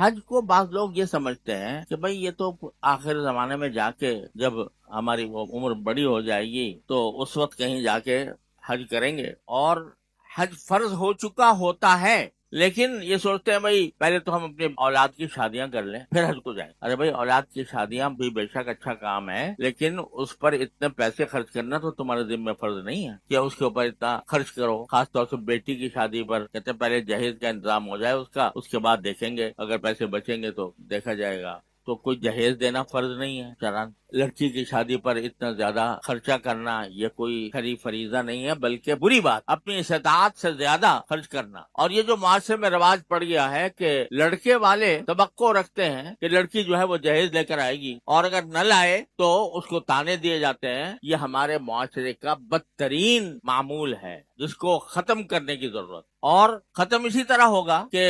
हज को बाज लोग ये समझते हैं कि भाई ये तो आखिर जमाने में जाके जब हमारी वो उम्र बड़ी हो जाएगी तो उस वक्त कहीं जाके हज करेंगे, और हज फर्ज हो चुका होता है, लेकिन ये सोचते हैं भाई पहले तो हम अपनी औलाद की शादियां कर लें फिर हज को जाएं। अरे भाई औलाद की शादियां भी बेशक अच्छा काम है, लेकिन उस पर इतने पैसे खर्च करना तो तुम्हारे जिम्मे फर्ज नहीं है कि उसके ऊपर इतना खर्च करो। खासतौर से बेटी की शादी पर कहते हैं पहले जहेज का इंतजाम हो जाए उसका, उसके बाद देखेंगे, अगर पैसे बचेंगे तो देखा जाएगा। तो कोई जहेज देना फर्ज नहीं है शरअन। लड़की की शादी पर इतना ज्यादा खर्चा करना ये कोई खरी फरीजा नहीं है, बल्कि बुरी बात, अपनी इस्तात से ज्यादा खर्च करना। और ये जो माशरे में रिवाज पड़ गया है कि लड़के वाले तवक्को रखते हैं कि लड़की जो है वो जहेज लेकर आएगी, और अगर न लाए तो उसको ताने दिए जाते हैं, ये हमारे मुआशरे का बदतरीन मामूल है जिसको खत्म करने की जरूरत। और खत्म इसी तरह होगा कि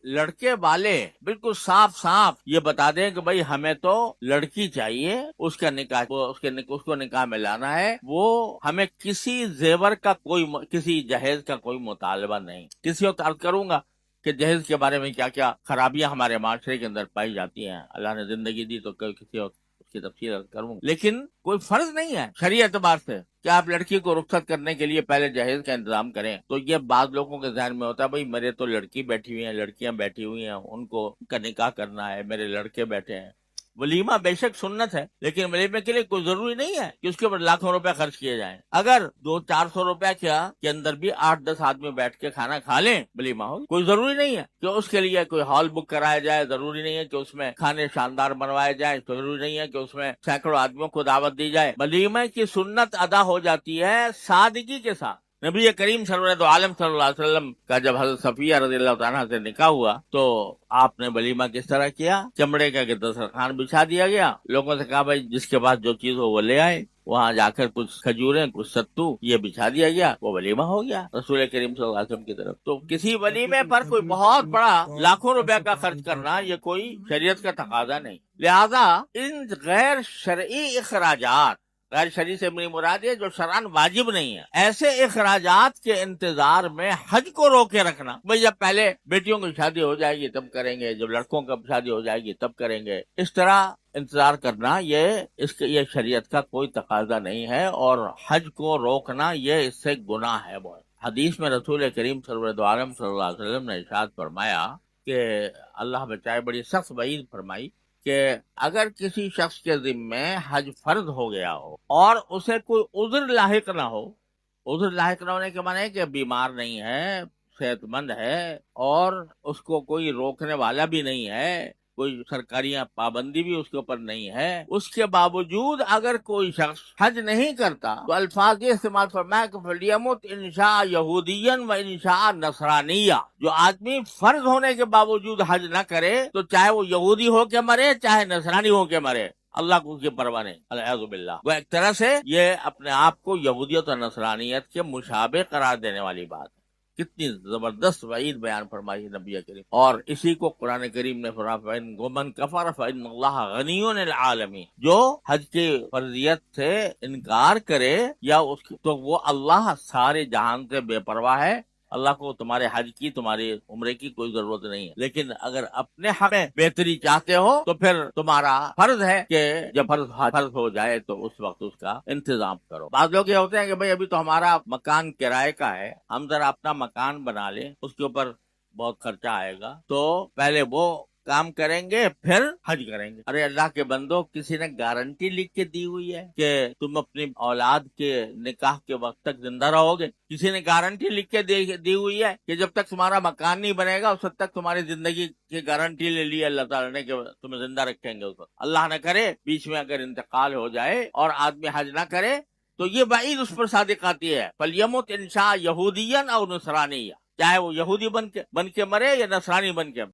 लड़के वाले बिल्कुल साफ साफ ये बता दें कि भाई हमें तो लड़की चाहिए, उसका निकाह उसको निकाह में लाना है, वो हमें किसी जेवर का किसी जहेज का कोई मुतालबा नहीं। किसी वक्त अर्ज करूंगा कि जहेज के बारे में क्या क्या खराबियां हमारे माशरे के अंदर पाई जाती हैं। अल्लाह ने जिंदगी दी तो किसी वक्त उसकी तफसील अर्ज करूंगा, लेकिन कोई फर्ज नहीं है शरीयत एतबार से कि आप लड़की को रुखसत करने के लिए पहले जहेज का इंतजाम करें। तो ये बाद लोगों के ध्यान में होता है भाई मेरे तो लड़की बैठी हुई है, लड़कियां बैठी हुई हैं, उनको का निकाह करना है, मेरे लड़के बैठे हैं। वलीमा बेशक सुन्नत है, लेकिन वलीमे के लिए कोई जरूरी नहीं है कि उसके ऊपर लाखों रुपए खर्च किए जाएं। अगर 200-400 रुपए के अंदर भी 8-10 आदमी बैठ के खाना खा लें, वलीमा हो। कोई जरूरी नहीं है कि उसके लिए कोई हॉल बुक कराया जाए, जरूरी नहीं है कि उसमें खाने शानदार बनवाए जाए, जरूरी नहीं है कि उसमें सैकड़ों आदमियों को दावत दी जाए। वलीमे की सुन्नत अदा हो जाती है सादगी के साथ। नबी करीम सल्लल्लाहु अलैहि वसल्लम का जब हज़रत सफिया रज़ियल्लाहु तआला से निकाह हुआ तो आपने वलीमा किस तरह किया? चमड़े का दस्तरखान बिछा दिया गया, लोगों से कहा भाई जिसके पास जो चीज हो वो ले आए, वहाँ जाकर कुछ खजूरें कुछ सत्तू ये बिछा दिया गया, वो वलीमा हो गया रसूल करीम सल्लल्लाहु अलैहि वसल्लम की तरफ। तो किसी वलीमे पर कोई बहुत बड़ा लाखों रुपए का खर्च करना ये कोई शरीयत का तकाजा नहीं। लिहाजा इन गैर शरई इखराजात, गैर शरई से मेरी मुराद है जो शरअन वाजिब नहीं है, ऐसे इखराजात के इंतजार में हज को रोके रखना। भाई जब पहले बेटियों की शादी हो जाएगी तब करेंगे, जब लड़कों की शादी हो जाएगी तब करेंगे, इस तरह इंतजार करना ये शरीयत का कोई तकाजा नहीं है। और हज को रोकना ये इससे गुनाह है बहुत। हदीस में रसूल करीम सल्लल्लाहु अलैहि वसल्लम ने इरशाद फरमाया कि अल्लाह बचाए, बड़ी सख्त वईद फरमाई कि अगर किसी शख्स के जिम्मे हज फर्ज हो गया हो और उसे कोई उज़्र लाहिक ना हो, उज़्र लाहिक ना होने के माने कि बीमार नहीं है, सेहतमंद है, और उसको कोई रोकने वाला भी नहीं है, कोई सरकारी पाबंदी भी उसके ऊपर नहीं है, उसके बावजूद अगर कोई शख्स हज नहीं करता तो अल्फाज ये इस्तेमाल फरमाया कि फलियमुत इंशा यहूदियन व इंशा नसरानिया। जो आदमी फर्ज होने के बावजूद हज न करे तो चाहे वो यहूदी हो के मरे चाहे नसरानी हो के मरे, अल्लाह को उसकी परवाह नहीं, अल्लाह। वो एक तरह से ये अपने आप को यहूदियत और नसरानियत के मुशाबे करार देने वाली बात है। कितनी जबरदस्त वईद बयान फरमाई नबी करीम। और इसी को कुरान करीम ने फरमाया गोमन कफर फइन्नल्लाह गनियुन अनिल आलमीन, जो हज की फर्जियत से इनकार करे या उसकी तो वो अल्लाह सारे जहान से बेपरवाह है। अल्लाह को तुम्हारे हज की तुम्हारी उम्रे की कोई जरूरत नहीं है, लेकिन अगर अपने हक में बेहतरी चाहते हो तो फिर तुम्हारा फर्ज है कि जब फर्ज हो जाए तो उस वक्त उसका इंतजाम करो। बाद लोग ये होते हैं कि भाई अभी तो हमारा मकान किराए का है, हम जरा अपना मकान बना लें, उसके ऊपर बहुत खर्चा आएगा, तो पहले वो काम करेंगे फिर हज करेंगे। अरे अल्लाह के बंदो, किसी ने गारंटी लिख के दी हुई है कि तुम अपनी औलाद के निकाह के वक्त तक जिंदा रहोगे? किसी ने गारंटी लिख के दी हुई है कि जब तक तुम्हारा मकान नहीं बनेगा उस तक तुम्हारी जिंदगी की गारंटी ले ली अल्लाह ताला ने कि तुम्हें जिंदा रखेंगे उस वक्त। अल्लाह न करे बीच में अगर इंतकाल हो जाए और आदमी हज ना करे तो ये वईद उस पर सादिक आती है, फलियमुत इंशा यहूदियन और नसरानिया, चाहे वो यहूदी बन के मरे या नसरानी बन के।